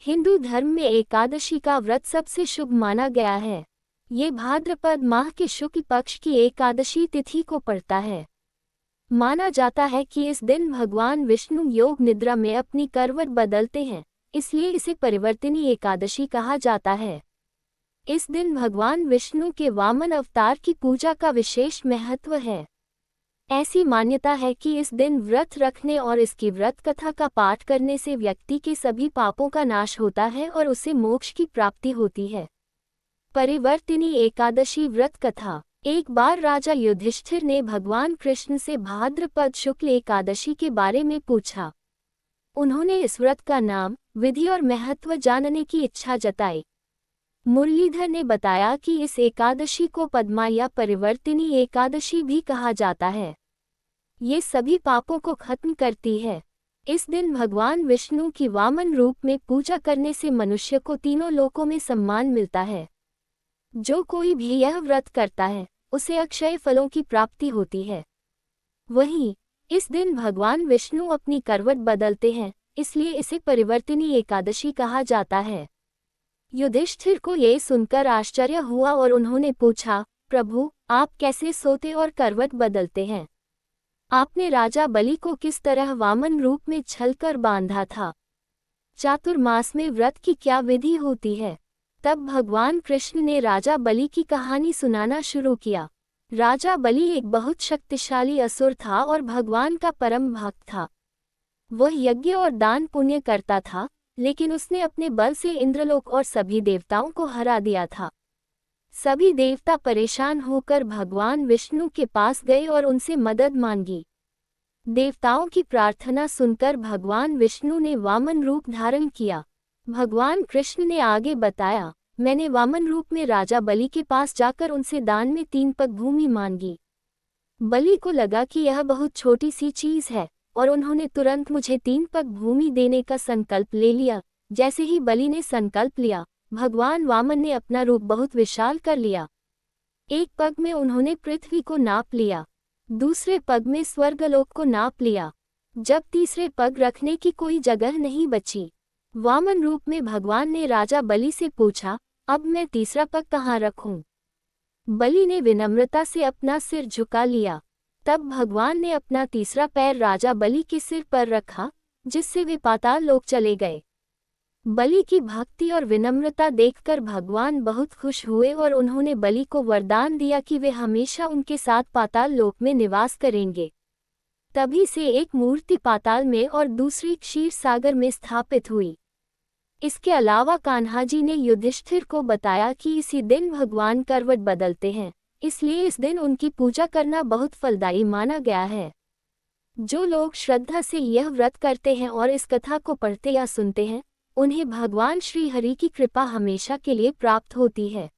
हिंदू धर्म में एकादशी का व्रत सबसे शुभ माना गया है। ये भाद्रपद माह के शुक्ल पक्ष की एकादशी तिथि को पड़ता है। माना जाता है कि इस दिन भगवान विष्णु योग निद्रा में अपनी करवट बदलते हैं, इसलिए इसे परिवर्तिनी एकादशी कहा जाता है। इस दिन भगवान विष्णु के वामन अवतार की पूजा का विशेष महत्व है। ऐसी मान्यता है कि इस दिन व्रत रखने और इसकी व्रत कथा का पाठ करने से व्यक्ति के सभी पापों का नाश होता है और उसे मोक्ष की प्राप्ति होती है। परिवर्तिनी एकादशी व्रत कथा। एक बार राजा युधिष्ठिर ने भगवान कृष्ण से भाद्रपद शुक्ल एकादशी के बारे में पूछा। उन्होंने इस व्रत का नाम, विधि और महत्व जानने की इच्छा जताई। मुरलीधर ने बताया कि इस एकादशी को पद्मा या परिवर्तिनी एकादशी भी कहा जाता है। ये सभी पापों को खत्म करती है। इस दिन भगवान विष्णु की वामन रूप में पूजा करने से मनुष्य को तीनों लोकों में सम्मान मिलता है। जो कोई भी यह व्रत करता है, उसे अक्षय फलों की प्राप्ति होती है। वहीं इस दिन भगवान विष्णु अपनी करवट बदलते हैं, इसलिए इसे परिवर्तिनी एकादशी कहा जाता है। युधिष्ठिर को ये सुनकर आश्चर्य हुआ और उन्होंने पूछा, प्रभु, आप कैसे सोते और करवट बदलते हैं? आपने राजा बलि को किस तरह वामन रूप में छलकर बांधा था? चातुर्मास में व्रत की क्या विधि होती है? तब भगवान कृष्ण ने राजा बलि की कहानी सुनाना शुरू किया। राजा बलि एक बहुत शक्तिशाली असुर था और भगवान का परम भक्त था। वह यज्ञ और दान पुण्य करता था, लेकिन उसने अपने बल से इंद्रलोक और सभी देवताओं को हरा दिया था। सभी देवता परेशान होकर भगवान विष्णु के पास गए और उनसे मदद मांगी। देवताओं की प्रार्थना सुनकर भगवान विष्णु ने वामन रूप धारण किया। भगवान कृष्ण ने आगे बताया, मैंने वामन रूप में राजा बलि के पास जाकर उनसे दान में 3 पग भूमि मांगी। बलि को लगा कि यह बहुत छोटी सी चीज है और उन्होंने तुरंत मुझे 3 पग भूमि देने का संकल्प ले लिया। जैसे ही बलि ने संकल्प लिया, भगवान वामन ने अपना रूप बहुत विशाल कर लिया। एक पग में उन्होंने पृथ्वी को नाप लिया, दूसरे पग में स्वर्गलोक को नाप लिया। जब तीसरे पग रखने की कोई जगह नहीं बची, वामन रूप में भगवान ने राजा बलि से पूछा, अब मैं तीसरा पग कहाँ रखूं? बलि ने विनम्रता से अपना सिर झुका लिया। तब भगवान ने अपना तीसरा पैर राजा बलि के सिर पर रखा, जिससे वे पाताल लोक चले गए। बलि की भक्ति और विनम्रता देखकर भगवान बहुत खुश हुए और उन्होंने बलि को वरदान दिया कि वे हमेशा उनके साथ पाताल लोक में निवास करेंगे। तभी से एक मूर्ति पाताल में और दूसरी क्षीर सागर में स्थापित हुई। इसके अलावा कान्हा जी ने युधिष्ठिर को बताया कि इसी दिन भगवान करवट बदलते हैं, इसलिए इस दिन उनकी पूजा करना बहुत फलदायी माना गया है। जो लोग श्रद्धा से यह व्रत करते हैं और इस कथा को पढ़ते या सुनते हैं, उन्हें भगवान श्री हरि की कृपा हमेशा के लिए प्राप्त होती है।